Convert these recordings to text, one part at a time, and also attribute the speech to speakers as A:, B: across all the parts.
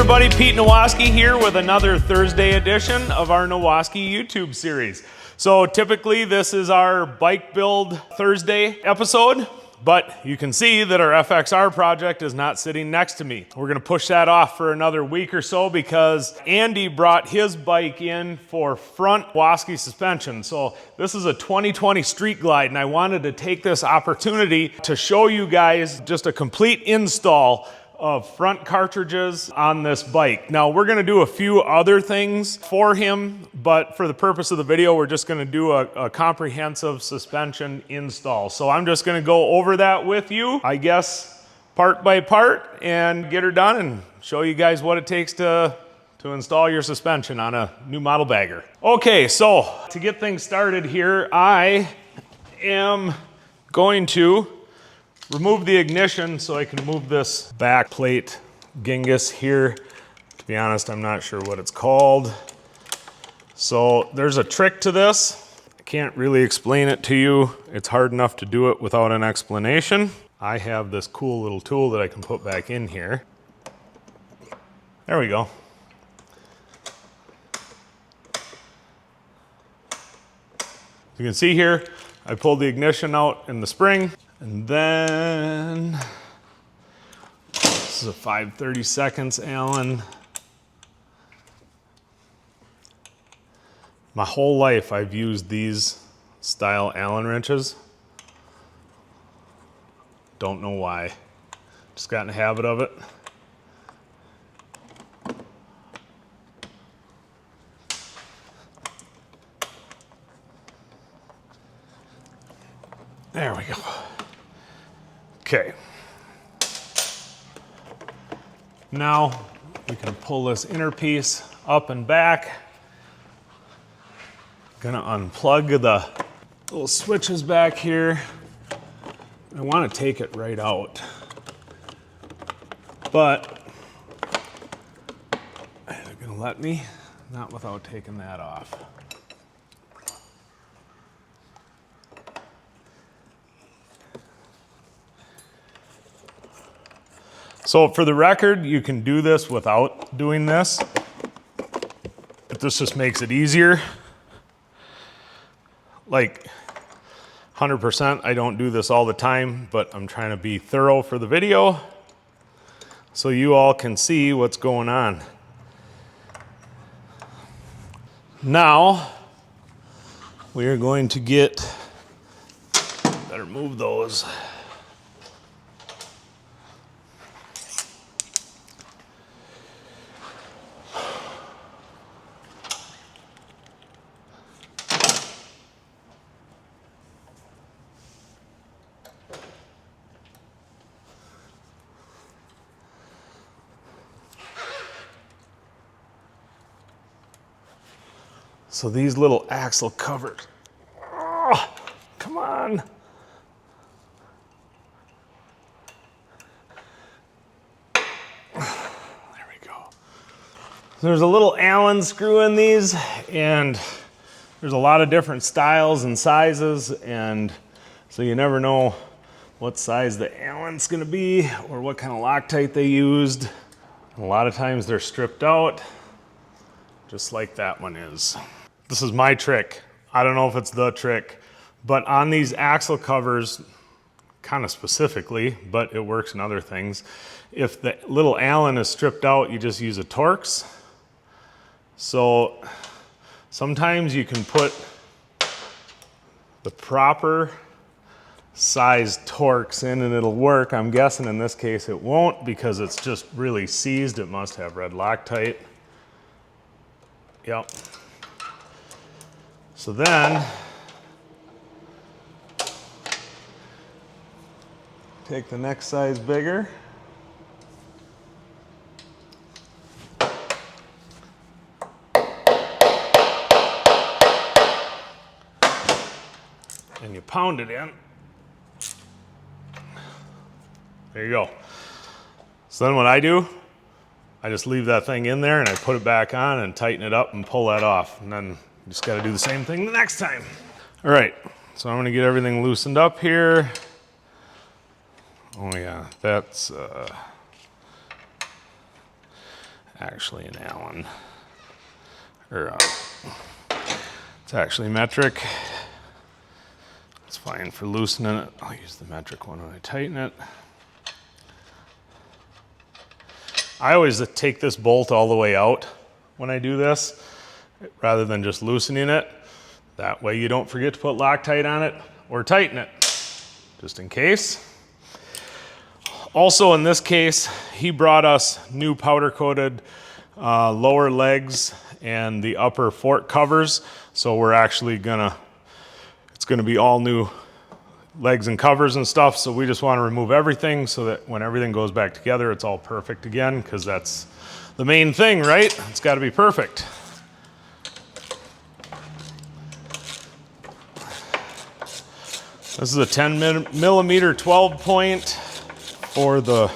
A: everybody, Pete Nowaskey here with another Thursday edition of our Nowaskey YouTube series. So typically this is our bike build Thursday episode, but you can see that our FXR project is not sitting next to me. We're gonna push that off for another week or so because Andy brought his bike in for front Nowaskey suspension. So this is a 2020 Street Glide, and I wanted to take this opportunity to show you guys just a complete install of front cartridges on this bike. Now we're gonna do a few other things for him, but for the purpose of the video, we're just gonna do a comprehensive suspension install. So I'm just gonna go over that with you, I guess, part by part, and get her done and show you guys what it takes to install your suspension on a new model bagger. Okay, so to get things started here, I am going to remove the ignition so I can move this back plate gingus here. To be honest, I'm not sure what it's called. So there's a trick to this. I can't really explain it to you. It's hard enough to do it without an explanation. I have this cool little tool that I can put back in here. There we go. You can see here, I pulled the ignition out in the spring. And then, this is a 5/32 Allen. My whole life I've used these style Allen wrenches. Don't know why. Just got in the habit of it. There we go. Okay. Now we can pull this inner piece up and back. Gonna unplug the little switches back here. I want to take it right out, but they're gonna let me, not without taking that off. So for the record, you can do this without doing this, but this just makes it easier. Like 100%, I don't do this all the time, but I'm trying to be thorough for the video so you all can see what's going on. Now, we are going to better move those. So these little axle covers, oh, come on. There we go. There's a little Allen screw in these, and there's a lot of different styles and sizes, and so you never know what size the Allen's gonna be or what kind of Loctite they used. And a lot of times they're stripped out, just like that one is. This is my trick. I don't know if it's the trick, but on these axle covers, kind of specifically, but it works in other things. If the little Allen is stripped out, you just use a Torx. So sometimes you can put the proper size Torx in and it'll work. I'm guessing in this case it won't because it's just really seized. It must have red Loctite. Yep. So then, take the next size bigger. And you pound it in. There you go. So then what I do, I just leave that thing in there and I put it back on and tighten it up and pull that off. And then you just got to do the same thing the next time. All right, so I'm going to get everything loosened up here. Oh yeah, that's actually an Allen, or it's actually metric. It's fine for loosening it. I'll use the metric one when I tighten it. I always take this bolt all the way out when I do this, rather than just loosening it. That way you don't forget to put Loctite on it or tighten it, just in case. Also in this case, he brought us new powder coated lower legs and the upper fork covers. So we're actually it's gonna be all new legs and covers and stuff. So we just wanna remove everything so that when everything goes back together, it's all perfect again, because that's the main thing, right? It's gotta be perfect. This is a 10 millimeter 12 point for the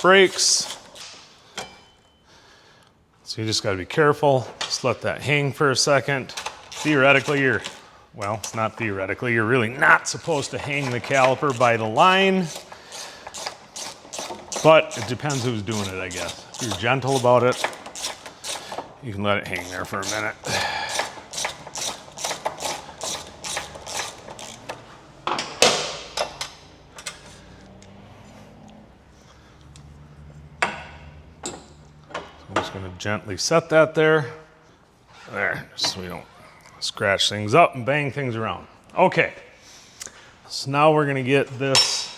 A: brakes. So you just gotta be careful. Just let that hang for a second. Theoretically, well, it's not theoretically, you're really not supposed to hang the caliper by the line, but it depends who's doing it, I guess. If you're gentle about it, you can let it hang there for a minute. I'm just gonna gently set that there, just so we don't scratch things up and bang things around. Okay, so now we're gonna get this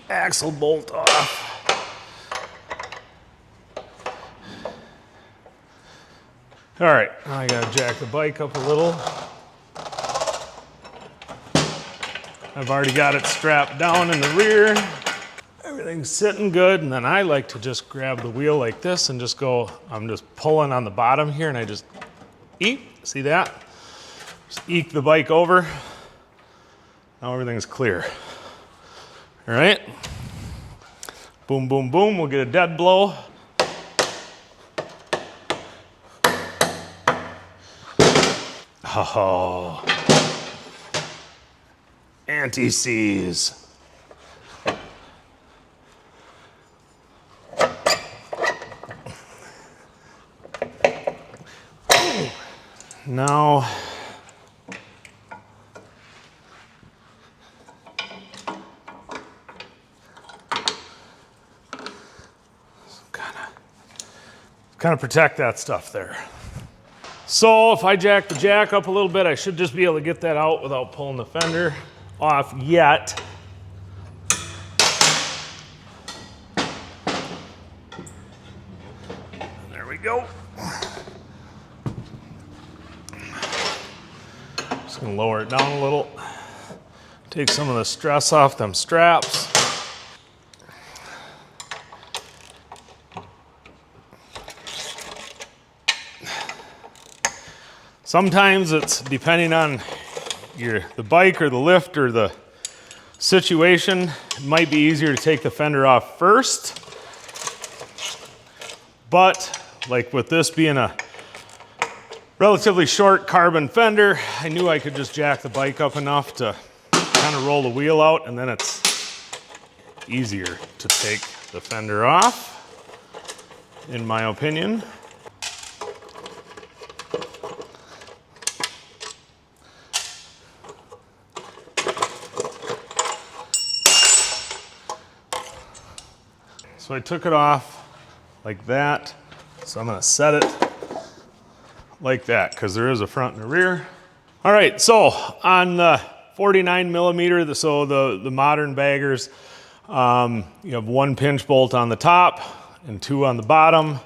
A: axle bolt off. All right, now I gotta jack the bike up a little. I've already got it strapped down in the rear. Everything's sitting good, and then I like to just grab the wheel like this and just go, I'm just pulling on the bottom here, and I just eek, see that? Just eke the bike over. Now everything's clear. All right? Boom, boom, boom, we'll get a dead blow. Oh, anti-seize. Now, kind of protect that stuff there. So if I jack the jack up a little bit, I should just be able to get that out without pulling the fender off yet. There we go. Just gonna lower it down a little. Take some of the stress off them straps. Sometimes it's depending on the bike or the lift or the situation, it might be easier to take the fender off first. But like with this being a relatively short carbon fender, I knew I could just jack the bike up enough to kind of roll the wheel out, and then it's easier to take the fender off, in my opinion. So I took it off like that. So I'm gonna set it like that because there is a front and a rear. All right, so on the 49 millimeter, so the modern baggers, you have one pinch bolt on the top and two on the bottom.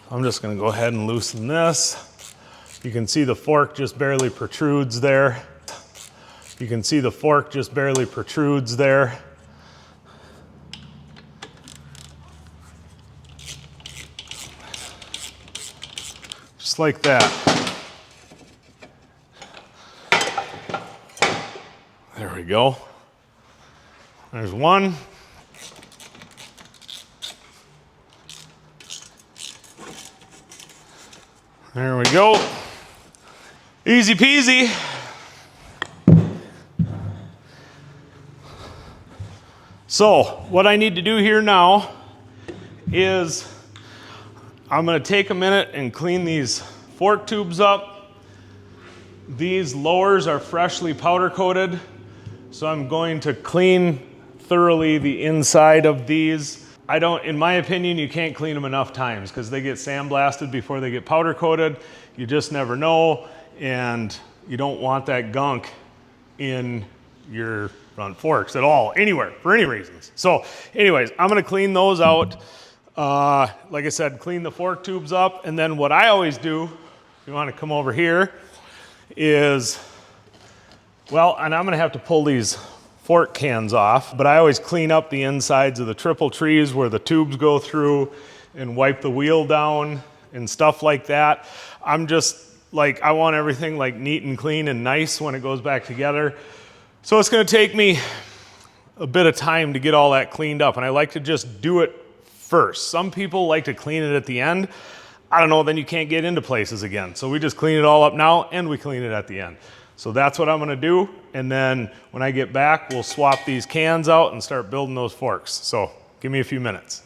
A: I'm just gonna go ahead and loosen this. You can see the fork just barely protrudes there. You can see the fork just barely protrudes there. Just like that. There we go. There's one. There we go. Easy peasy. So what I need to do here now is I'm gonna take a minute and clean these fork tubes up. These lowers are freshly powder coated, so I'm going to clean thoroughly the inside of these. In my opinion, you can't clean them enough times because they get sandblasted before they get powder coated. You just never know, and you don't want that gunk in your front forks at all, anywhere, for any reasons. So anyways, I'm gonna clean those out. Like I said, clean the fork tubes up, and then what I always do, if you wanna come over here, is, well, and I'm gonna have to pull these fork cans off, but I always clean up the insides of the triple trees where the tubes go through and wipe the wheel down and stuff like that. I'm just like, I want everything like neat and clean and nice when it goes back together. So it's gonna take me a bit of time to get all that cleaned up, and I like to just do it first. Some people like to clean it at the end. I don't know, then you can't get into places again. So we just clean it all up now and we clean it at the end. So that's what I'm gonna do, and then when I get back, we'll swap these cans out and start building those forks. So give me a few minutes.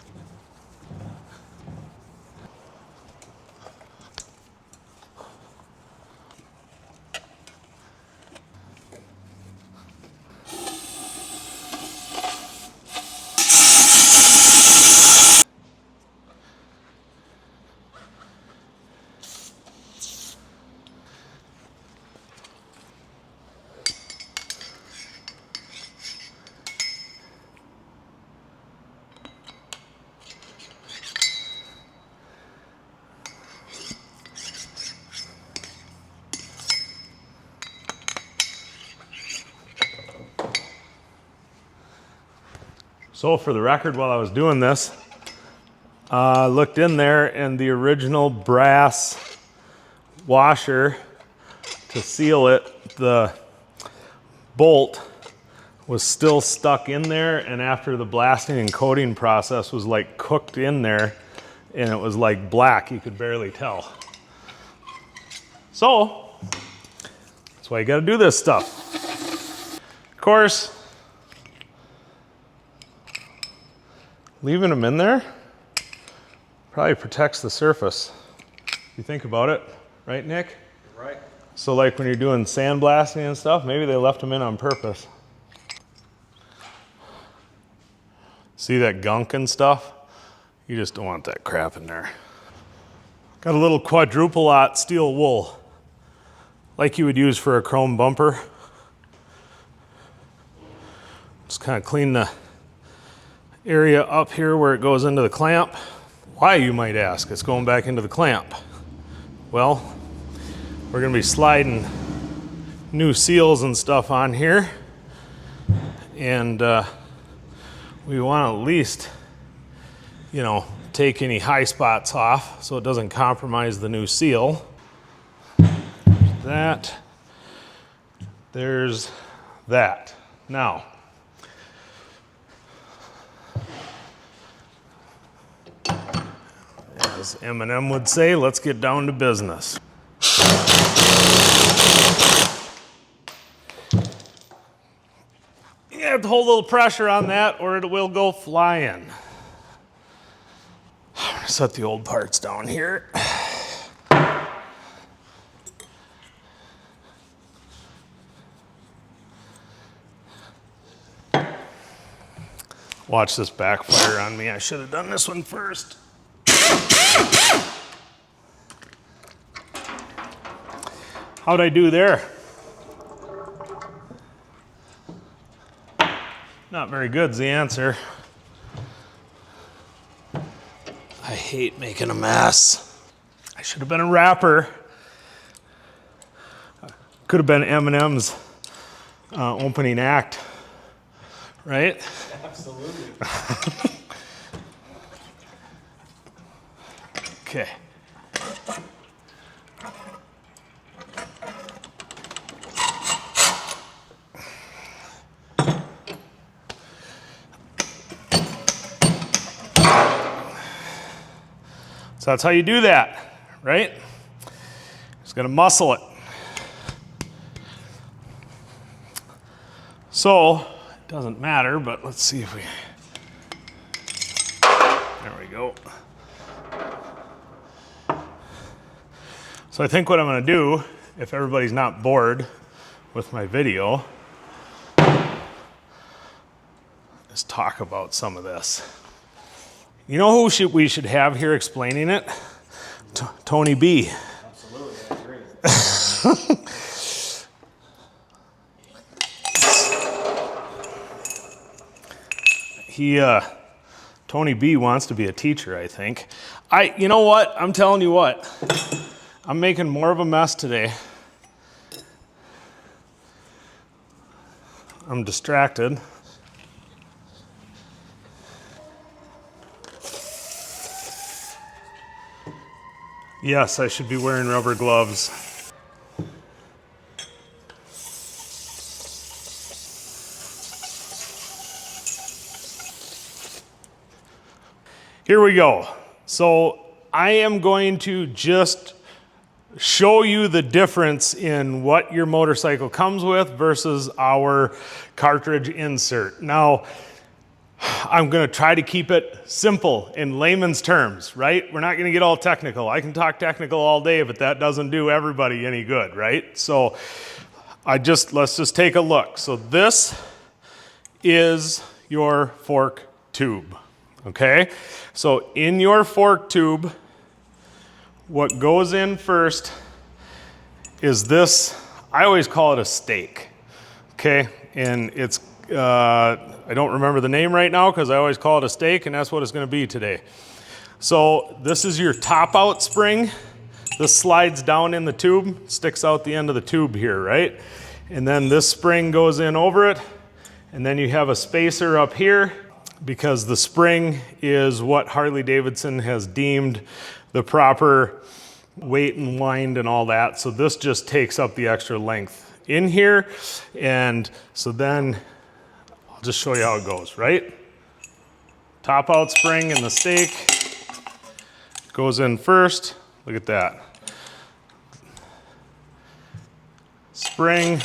A: So for the record, while I was doing this, I looked in there and the original brass washer to seal it, the bolt was still stuck in there, and after the blasting and coating process was like cooked in there, and it was like black, you could barely tell. So that's why you gotta do this stuff. Of course, leaving them in there probably protects the surface. If you think about it, right, Nick?
B: Right.
A: So like when you're doing sandblasting and stuff, maybe they left them in on purpose. See that gunk and stuff? You just don't want that crap in there. Got a little quadruple aught steel wool, like you would use for a chrome bumper. Just kind of clean the area up here where it goes into the clamp. Why, you might ask? It's going back into the clamp. Well, we're gonna be sliding new seals and stuff on here, and we want to at least, you know, take any high spots off so it doesn't compromise the new seal. That, there's that. Now, as Eminem would say, let's get down to business. You have to hold a little pressure on that or it will go flying. I'm gonna set the old parts down here. Watch this backfire on me. I should have done this one first. How'd I do there? Not very good's the answer. I hate making a mess. I should have been a rapper. Could have been Eminem's opening act, right?
B: Absolutely.
A: Okay. So that's how you do that, right? Just gonna muscle it. So, it doesn't matter, but let's see if we, there we go. So I think what I'm going to do, if everybody's not bored with my video, is talk about some of this. You know who we should have here explaining it? Tony B.
B: Absolutely, I agree.
A: Tony B wants to be a teacher, I think. You know what? I'm telling you what. I'm making more of a mess today. I'm distracted. Yes, I should be wearing rubber gloves. Here we go. So I am going to just show you the difference in what your motorcycle comes with versus our cartridge insert. Now, I'm going to try to keep it simple in layman's terms, right? We're not going to get all technical. I can talk technical all day, but that doesn't do everybody any good, right? So let's just take a look. So this is your fork tube, okay? So in your fork tube, what goes in first is this, I always call it a stake, okay? And it's, I don't remember the name right now because I always call it a stake, and that's what it's going to be today. So this is your top out spring. This slides down in the tube, sticks out the end of the tube here, right? And then this spring goes in over it, and then you have a spacer up here because the spring is what Harley Davidson has deemed the proper weight and wind and all that. So this just takes up the extra length in here. And so then I'll just show you how it goes, right? Top out spring and the stake goes in first. Look at that. Spring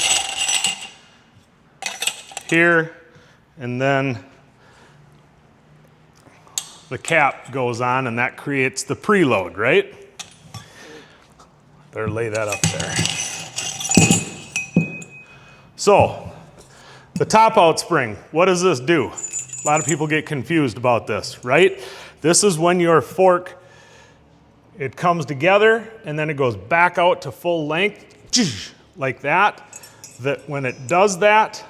A: here, and then the cap goes on, and that creates the preload, right? Better lay that up there. So, the top out spring, what does this do? A lot of people get confused about this, right? This is when your fork, it comes together and then it goes back out to full length, like that. That when it does that,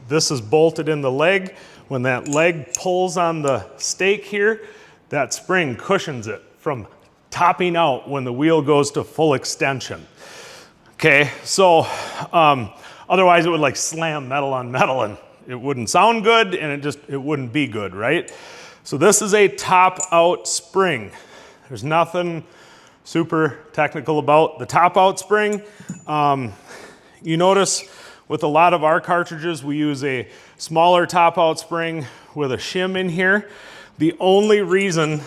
A: this is bolted in the leg. When that leg pulls on the stake here, that spring cushions it from topping out when the wheel goes to full extension. Okay, so otherwise it would like slam metal on metal and it wouldn't sound good and it wouldn't be good, right? So this is a top out spring. There's nothing super technical about the top out spring. You notice with a lot of our cartridges, we use a smaller top out spring with a shim in here. The only reason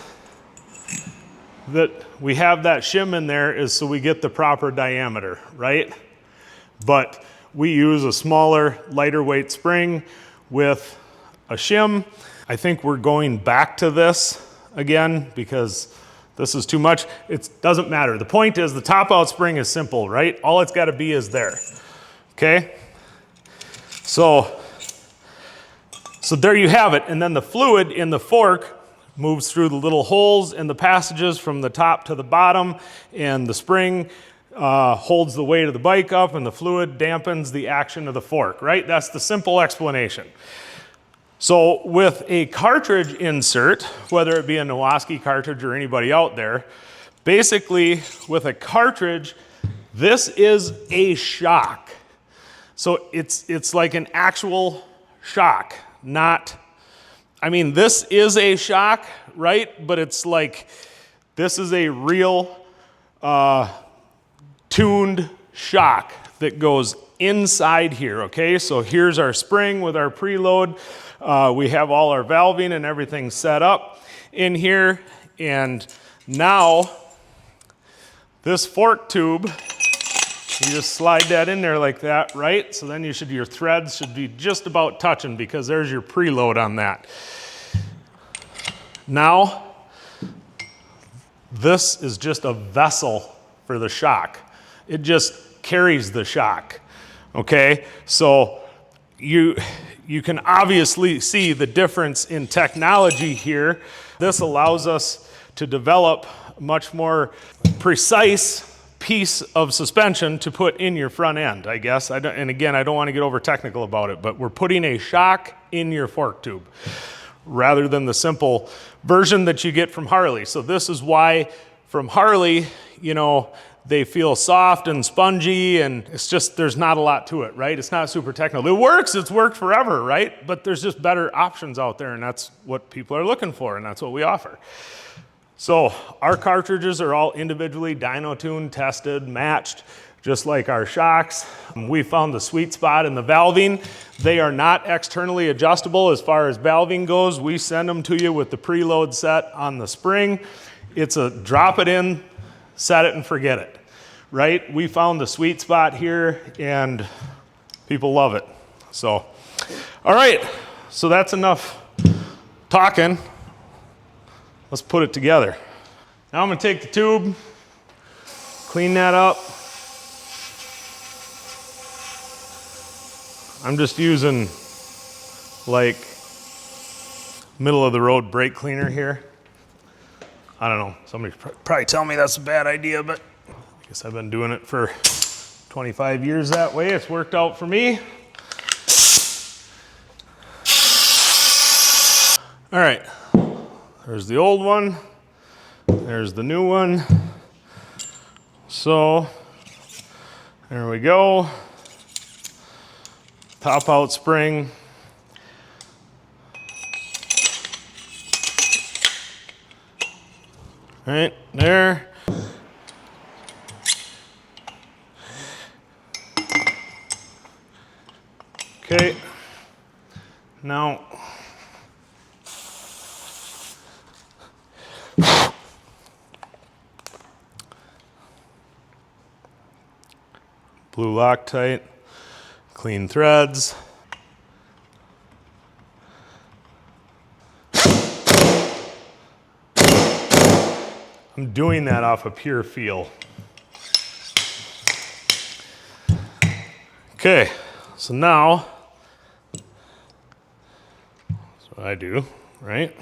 A: that we have that shim in there is so we get the proper diameter, right? But we use a smaller, lighter weight spring with a shim. I think we're going back to this again because this is too much. It doesn't matter. The point is the top out spring is simple, right? All it's got to be is there, okay? So there you have it. And then the fluid in the fork moves through the little holes in the passages from the top to the bottom, and the spring holds the weight of the bike up, and the fluid dampens the action of the fork, right? That's the simple explanation. So with a cartridge insert, whether it be a Nowaskey cartridge or anybody out there, basically with a cartridge, this is a shock. So it's like an actual shock, not, I mean, this is a shock, right? But it's like, this is a real tuned shock that goes inside here, okay? So here's our spring with our preload. We have all our valving and everything set up in here. And now this fork tube, you just slide that in there like that, right? So then your threads should be just about touching because there's your preload on that. Now, this is just a vessel for the shock. It just carries the shock, okay? So you can obviously see the difference in technology here. This allows us to develop a much more precise piece of suspension to put in your front end, I guess. And again, I don't want to get over technical about it, but we're putting a shock in your fork tube rather than the simple version that you get from Harley. So this is why from Harley, you know, they feel soft and spongy, and it's just, there's not a lot to it, right? It's not super technical. It works, it's worked forever, right? But there's just better options out there, and that's what people are looking for, and that's what we offer. So our cartridges are all individually dyno tuned, tested, matched, just like our shocks. We found the sweet spot in the valving. They are not externally adjustable as far as valving goes. We send them to you with the preload set on the spring. It's a drop it in, set it and forget it, right? We found the sweet spot here and people love it. So, all right, so that's enough talking. Let's put it together. Now I'm gonna take the tube, clean that up. I'm just using like middle of the road brake cleaner here. I don't know, somebody probably tell me that's a bad idea, but I guess I've been doing it for 25 years that way. It's worked out for me. All right, there's the old one, there's the new one. So, there we go. Top out spring. Right there. Okay, now blue Loctite, clean threads. I'm doing that off of pure feel. Okay, so now, that's what I do, right?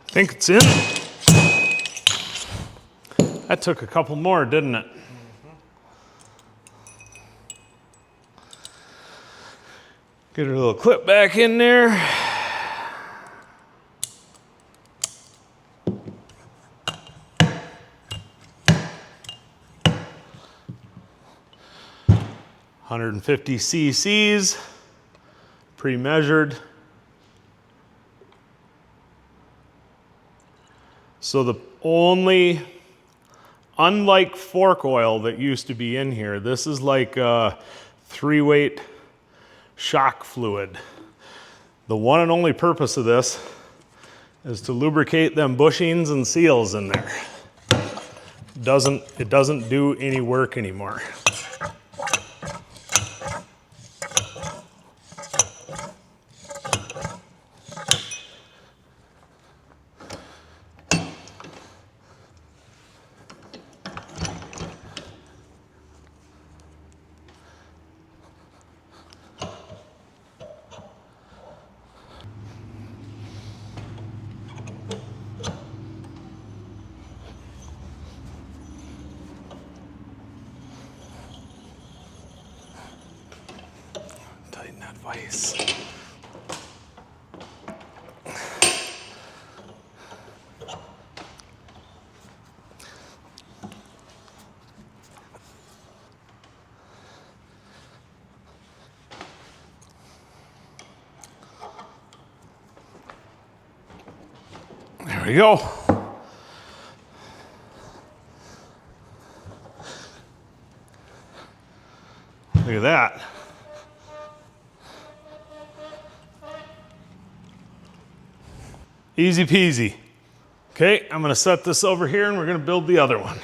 A: I think it's in. That took a couple more, didn't it? Get a little clip back in there. $150 cc's, pre-measured. So the only, unlike fork oil that used to be in here, this is like a 3-weight shock fluid. The one and only purpose of this is to lubricate them bushings and seals in there. It doesn't do any work anymore. Tighten that vise. There we go. at that. Easy peasy. Okay, I'm gonna set this over here and we're gonna build the other one.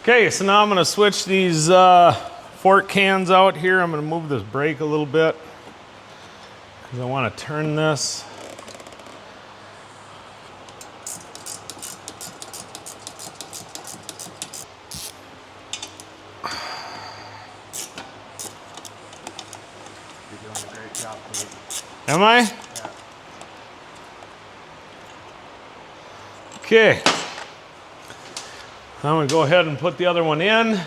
A: Okay, so now I'm gonna switch these fork cans out here. I'm gonna move this brake a little bit because I wanna turn this.
B: You're doing a great job, Pete.
A: Am I?
B: Yeah.
A: Okay. I'm gonna go ahead and put the other one in.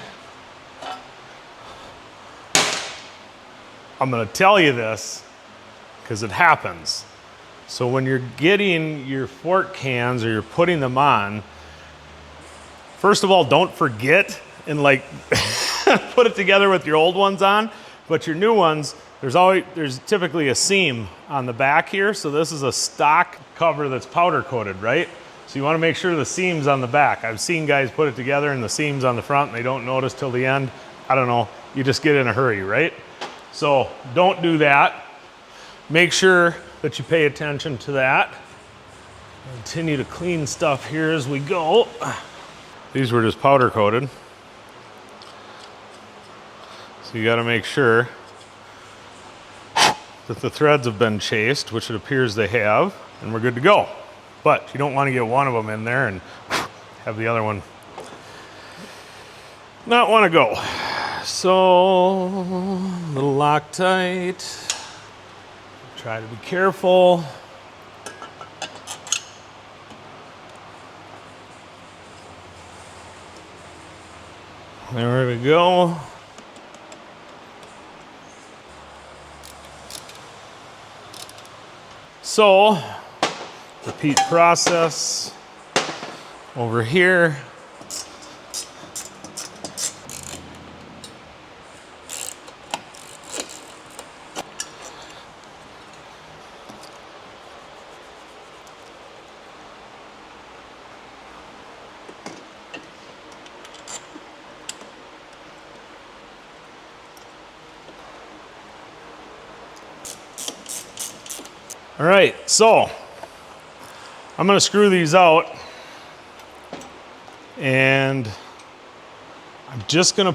A: I'm gonna tell you this because it happens. So when you're getting your fork cans or you're putting them on, first of all, don't forget and like put it together with your old ones on, but your new ones, there's typically a seam on the back here. So this is a stock cover that's powder coated, right? So you want to make sure the seam's on the back. I've seen guys put it together and the seam's on the front and they don't notice till the end. I don't know, you just get in a hurry, right? So don't do that. Make sure that you pay attention to that. Continue to clean stuff here as we go. These were just powder coated. So you got to make sure that the threads have been chased, which it appears they have, and we're good to go. But you don't want to get one of them in there and have the other one not want to go. So, a little Loctite. Try to be careful. There we go. So, repeat process over here. All right, so I'm gonna screw these out and I'm just gonna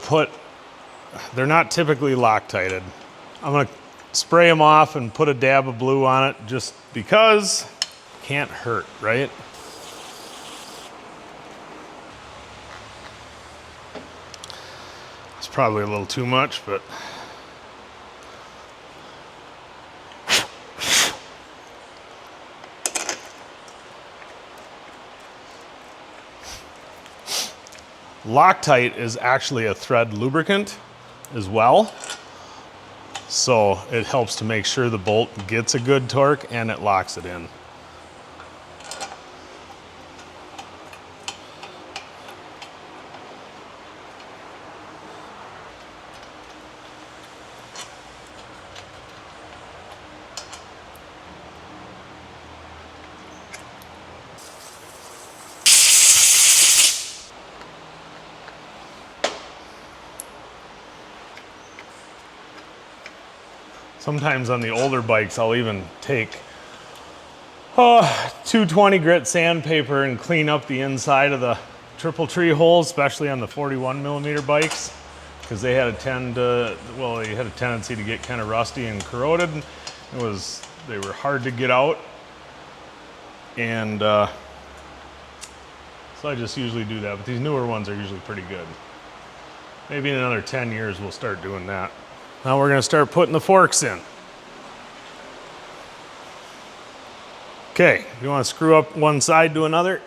A: they're not typically Loctited. I'm gonna spray them off and put a dab of blue on it just because can't hurt, right? It's probably a little too much, but Loctite is actually a thread lubricant as well. So it helps to make sure the bolt gets a good torque and it locks it in. Sometimes on the older bikes, I'll even take 220 grit sandpaper and clean up the inside of the triple tree holes, especially on the 41 millimeter bikes, because they had a tendency to get kind of rusty and corroded. They were hard to get out, and so I just usually do that. But these newer ones are usually pretty good. Maybe in another 10 years we'll start doing that. Now we're going to start putting the forks in. Okay, you want to screw up one side to another.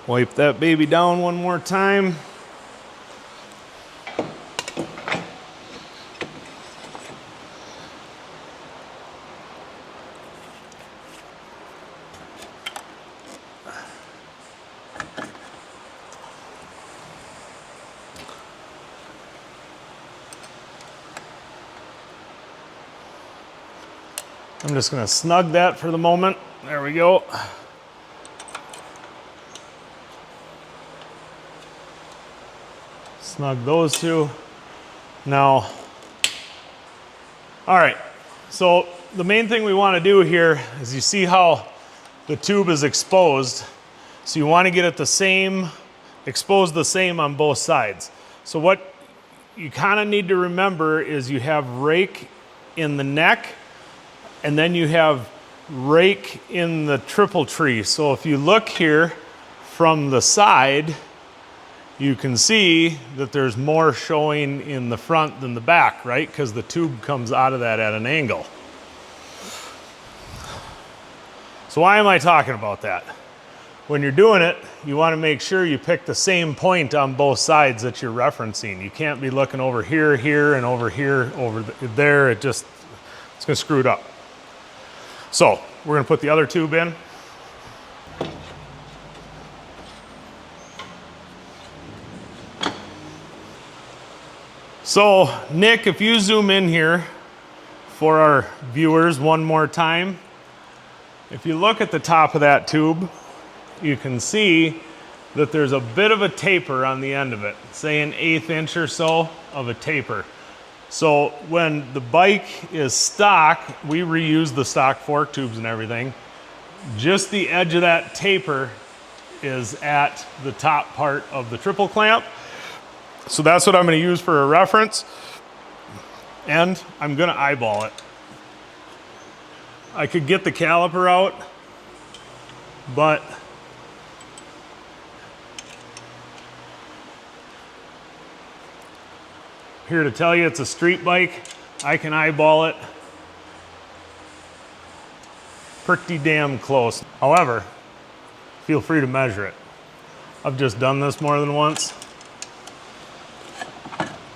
A: Wipe that baby down one more time. I'm just going to snug that for the moment. There we go. Snug those two. Now, all right, so the main thing we want to do here is you see how the tube is exposed. So you want to get it the same, exposed the same on both sides. So what you kind of need to remember is you have rake in the neck, and then you have rake in the triple tree. So if you look here from the side, you can see that there's more showing in the front than the back, right? Because the tube comes out of that at an angle. So why am I talking about that? When you're doing it, you want to make sure you pick the same point on both sides that you're referencing. You can't be looking over here, here, and over here, over there. It's gonna screw it up. So we're gonna put the other tube in. So Nick, if you zoom in here for our viewers one more time, if you look at the top of that tube, you can see that there's a bit of a taper on the end of it, say an 1/8 inch or so of a taper. So when the bike is stock, we reuse the stock fork tubes and everything. Just the edge of that taper is at the top part of the triple clamp. So that's what I'm going to use for a reference. And I'm going to eyeball it. I could get the caliper out, but here to tell you it's a street bike, I can eyeball it pretty damn close. However, feel free to measure it. I've just done this more than once.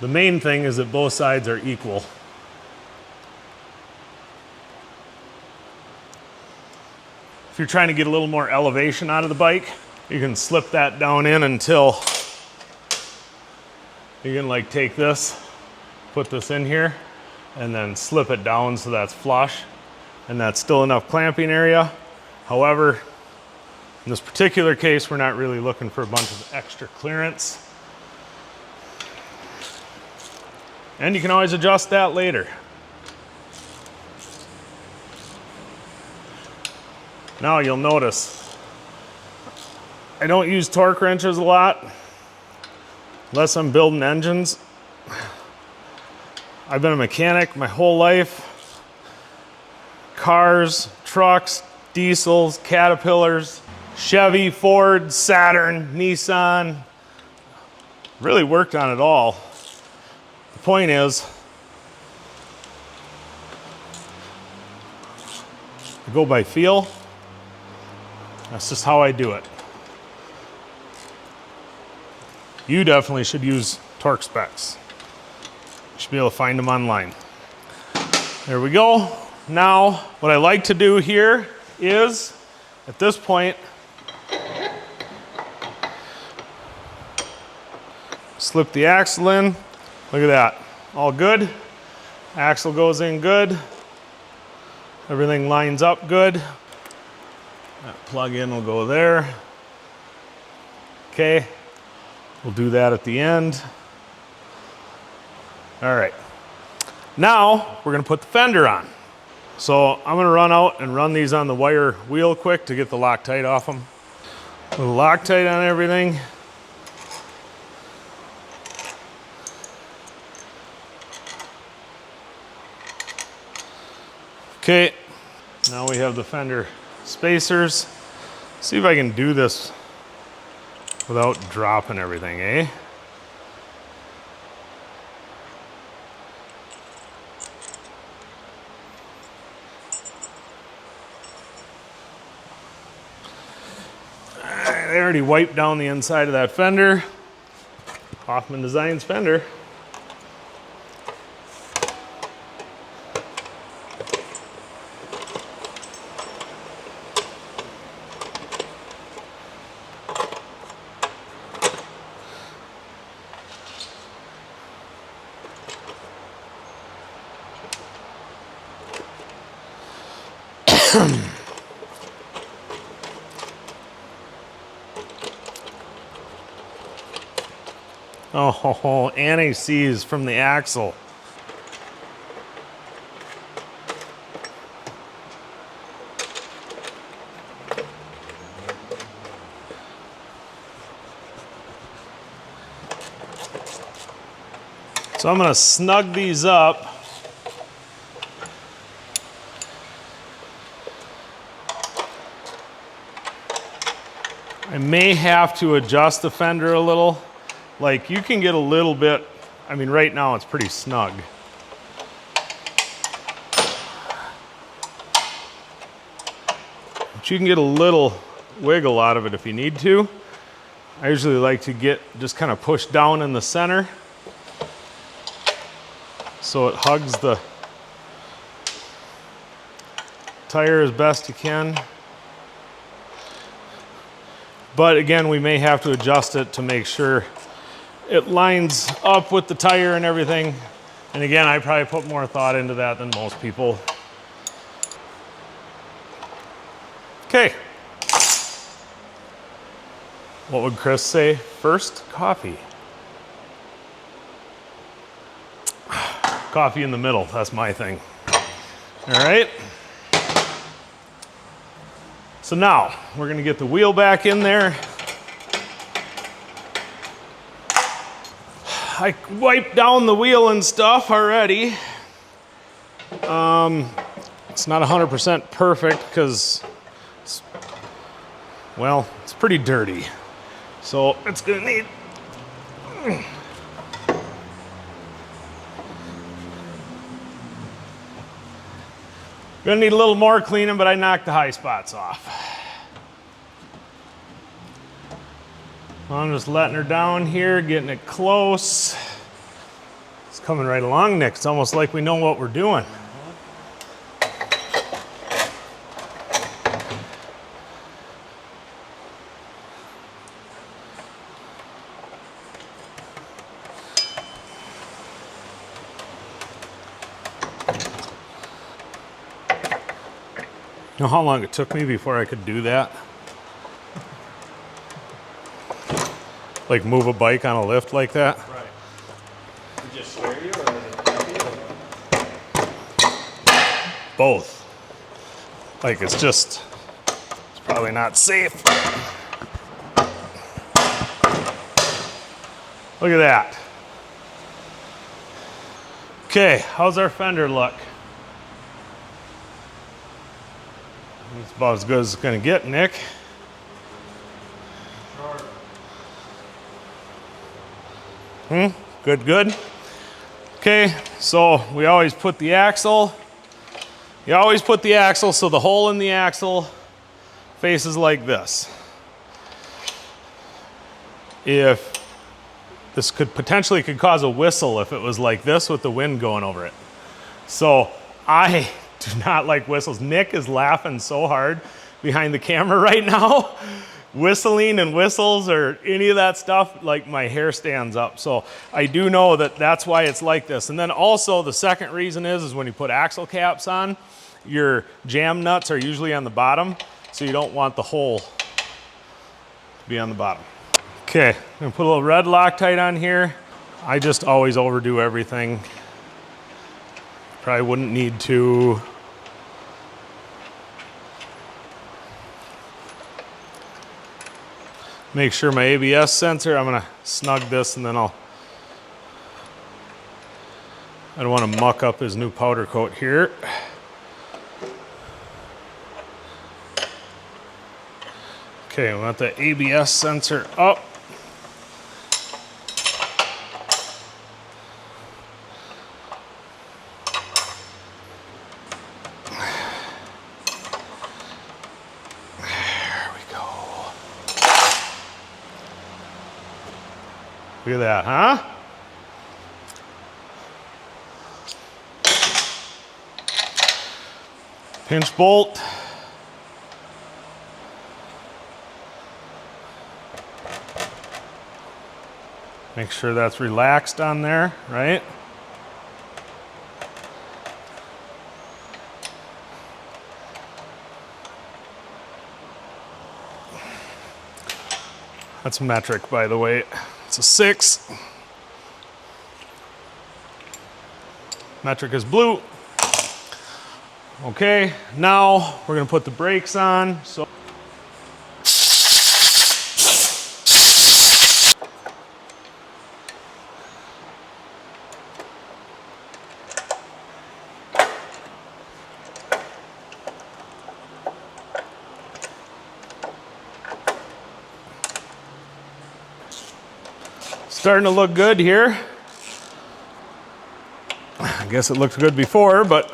A: The main thing is that both sides are equal. If you're trying to get a little more elevation out of the bike, you can slip that down in until you can like take this, put this in here, and then slip it down so that's flush, and that's still enough clamping area. However, in this particular case, we're not really looking for a bunch of extra clearance. And you can always adjust that later. Now you'll notice, I don't use torque wrenches a lot, unless I'm building engines. I've been a mechanic my whole life. Cars, trucks, diesels, Caterpillars, Chevy, Ford, Saturn, Nissan. Really worked on it all. The point is, I go by feel. That's just how I do it. You definitely should use torque specs. You should be able to find them online. There we go. Now, what I like to do here is, at this point, slip the axle in. Look at that. All good. Axle goes in good. Everything lines up good. That plug-in will go there. Okay. We'll do that at the end. All right. Now, we're going to put the fender on. So I'm gonna run out and run these on the wire wheel quick to get the Loctite off them. The Loctite on everything. Okay, now we have the fender spacers. See if I can do this without dropping everything, eh? I already wiped down the inside of that fender. Hoffman Designs fender. Oh, anti-seize from the axle. So I'm going to snug these up. I may have to adjust the fender a little. Like, you can get a little bit, I mean, right now it's pretty snug. But you can get a little wiggle out of it if you need to. I usually like to get just kind of pushed down in the center so it hugs the tire as best you can. But again, we may have to adjust it to make sure it lines up with the tire and everything. And again, I probably put more thought into that than most people. Okay. What would Chris say? First, coffee. Coffee in the middle, that's my thing. All right. So now, we're gonna get the wheel back in there. I wiped down the wheel and stuff already. It's not 100% perfect because, well, it's pretty dirty. So it's gonna need, a little more cleaning, but I knocked the high spots off. I'm just letting her down here, getting it close. It's coming right along, Nick. It's almost like we know what we're doing. You know how long it took me before I could do that? Like move a bike on a lift like that?
B: Right. Did it scare you or did it help you?
A: Both. Like it's probably not safe. Look at that. Okay, how's our fender look? It's about as good as it's gonna get, Nick. Good, good. Okay, so we always put the axle. You always put the axle so the hole in the axle faces like this. If this potentially could cause a whistle if it was like this with the wind going over it. So I do not like whistles. Nick is laughing so hard behind the camera right now. Whistling and whistles or any of that stuff, like my hair stands up. So I do know that that's why it's like this. And then also the second reason is when you put axle caps on, your jam nuts are usually on the bottom, so you don't want the hole to be on the bottom. Okay, I'm gonna put a little red Loctite on here. I just always overdo everything. Probably wouldn't need to. Make sure my ABS sensor, I'm gonna snug this and then I don't want to muck up his new powder coat here. Okay, we want the ABS sensor up. Look at that, huh? Pinch bolt. Make sure that's relaxed on there, right? That's metric, by the way. It's a 6. Metric is blue. Okay, now we're gonna put the brakes on. So starting to look good here. I guess it looked good before, but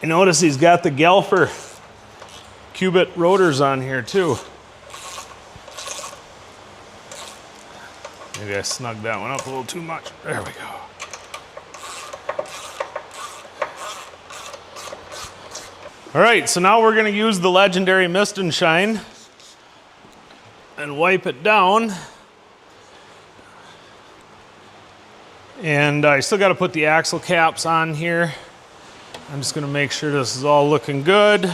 A: you notice he's got the Galfer cubit rotors on here too. Maybe I snugged that one up a little too much. There we go. All right, so now we're gonna use the legendary Mist and Shine and wipe it down. And I still gotta put the axle caps on here. I'm just gonna make sure this is all looking good.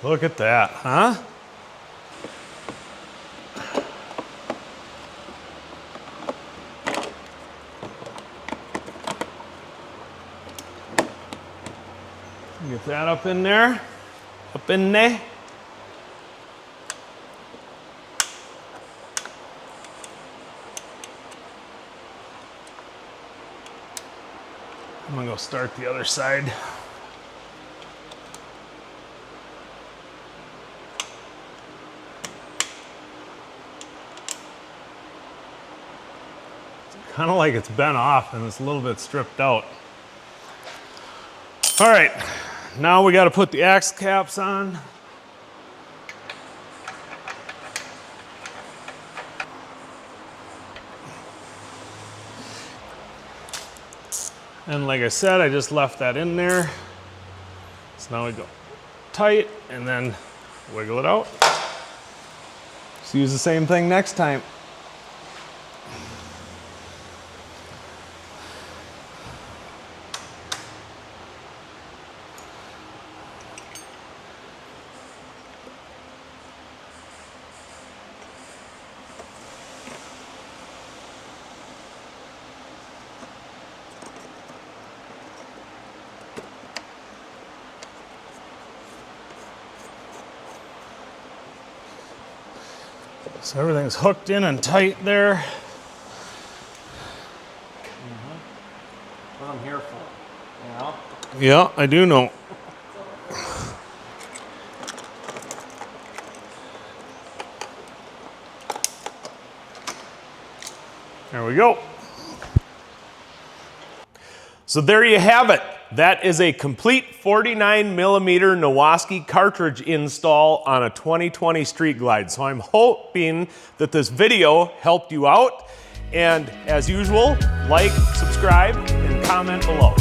A: Look at that, huh? Get that up in there, up in there. I'm gonna go start the other side. Kind of like it's bent off and it's a little bit stripped out. All right, now we got to put the axle caps on. And like I said, I just left that in there. So now we go tight and then wiggle it out. Just use the same thing next time. So everything's hooked in and tight there.
B: What I'm here for, you know?
A: Yeah, I do know. There we go. So there you have it. That is a complete 49 millimeter Nowaskey cartridge install on a 2020 Street Glide. So I'm hoping that this video helped you out. And as usual, like, subscribe, and comment below.